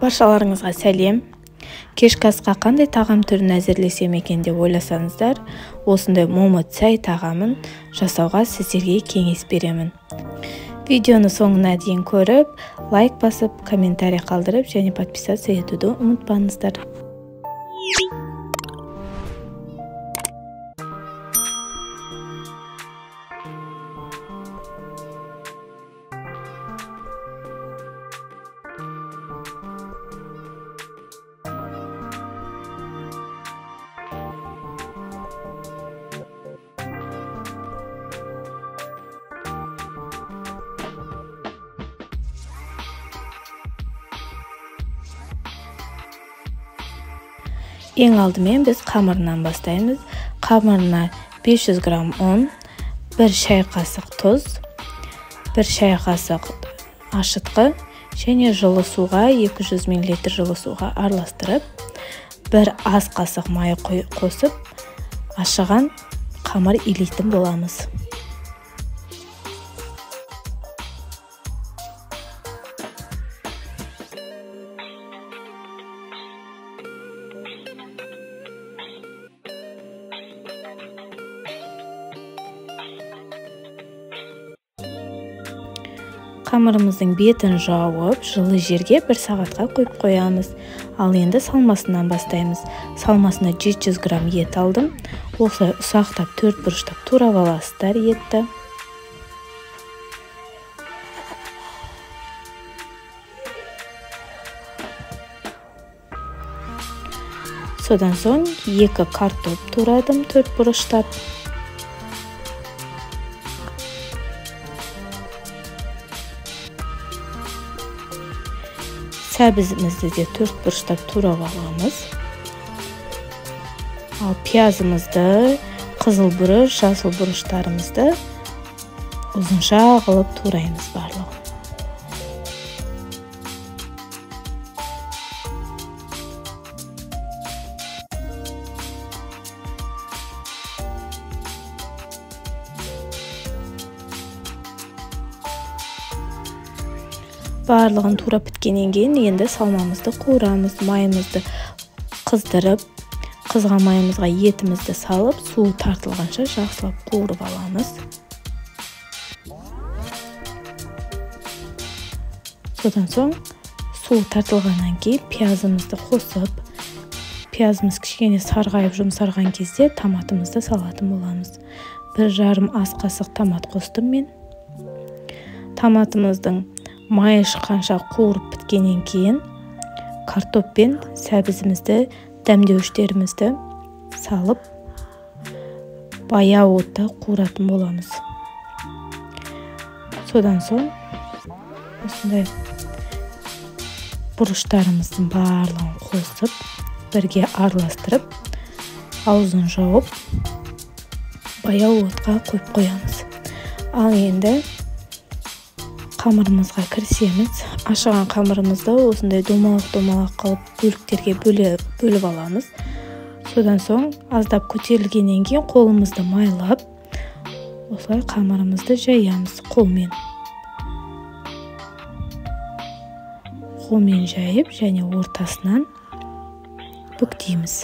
Баршаларыңызға сәлем. Кешкі асқа қандай тағам түрін әзірлесем екен деп ойласаңыздар, осындай момот сәй тағамын жасауға сіздерге кеңес беремін. Видеоны соңына дейін көріп, лайк басып, комментарий қалдырып және подписация етуді ұмытпаңыздар. Ең алдымен біз қамырынан бастаймыз. Қамырына 500 грамм ұн, 1 шай қасық тұз, 1 шай қасық ашытқы және жылы суға 200 мл жылы суға араластырып, 1 ас қасық май қосып, ашыған қамыр илейтін боламыз. Қамырымыздың бетін жауып, жылы жерге 1 сағатқа қойып қоямыз. Ал енді салмасынан бастаймыз. Салмасына 700 грамм ет алдым. Осылай ұсақтап, 4 бұрыштап турап аласыздар етті. Содан соң 2 картоп турадым, 4 бұрыштап. Сәбізімізді де 4 бұрыштап турап аламыз. Ал пиязымызды, қызыл бұрыш, жасыл бұрыштарымызды ұзынша қылып тураймыз барлығын. Барлығын турап біткеннен кейін енді салмамызды қуырамыз, майымызды қыздырып, қызған майымызға етімізді салып, суы тартылғанша жақсылап қуырып аламыз. Содан соң суы тартылғаннан кейін пиязымызды қосып, пиязымыз кішкене сарғайып жұмсарған кезде томатымызды салатын боламыз. 1,5 ас қасық томат қостым мен. Томатымыздың майы шыққанша қуырып біткеннен кейін картоп пен сәбізімізді, дәмдеуіштерімізді салып, баяу отта қуыратын боламыз. Содан соң осындай бұрыштарымыздың барлығын қосып, бірге араластырып, аузын жауып, баяу отқа қойып қоямыз. Ал енді қамырымызға кірісеміз. Ашыған қамырымызды осындай домалақ қылып бөліктерге бөліп аламыз. Содан соң аздап көтерілгеннен кейін қолымызды майлап, осылай қамырымызды жаямыз қолмен. Қолмен жайып және ортасынан бүктейміз.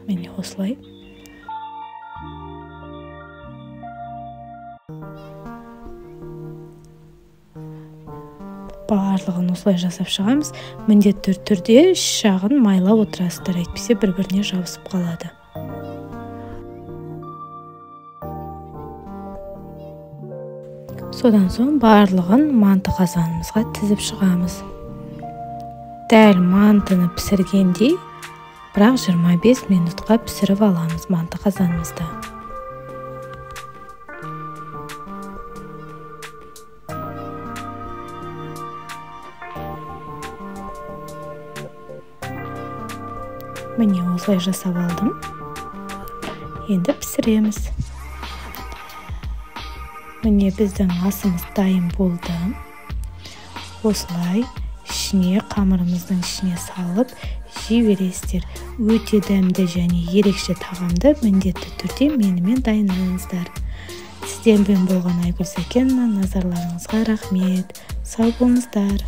Міне осылай. Барлығын осылай жасап шығамыз. Міндетті түрде жағын майлап отырасыздар, әйтпесе бір-біріне жабысып қалады. Содан соң барлығын манты қазанымызға тізіп шығамыз. Дәл мантыны пісіргендей, бірақ 25 минутқа пісіріп аламыз манты қазанымызды. Міне осылай жасап алдым. Енді пісіреміз. Міне біздің асымыз дайын болды. Осылай ішіне, қамырымыздың ішіне салып жей бересіздер. Өте дәмді және ерекше тағамды міндетті түрде менімен дайындаңыздар. Сіздермен болған Айгүл Сәкенова, назарларыңызға рахмет. Сау болыңыздар.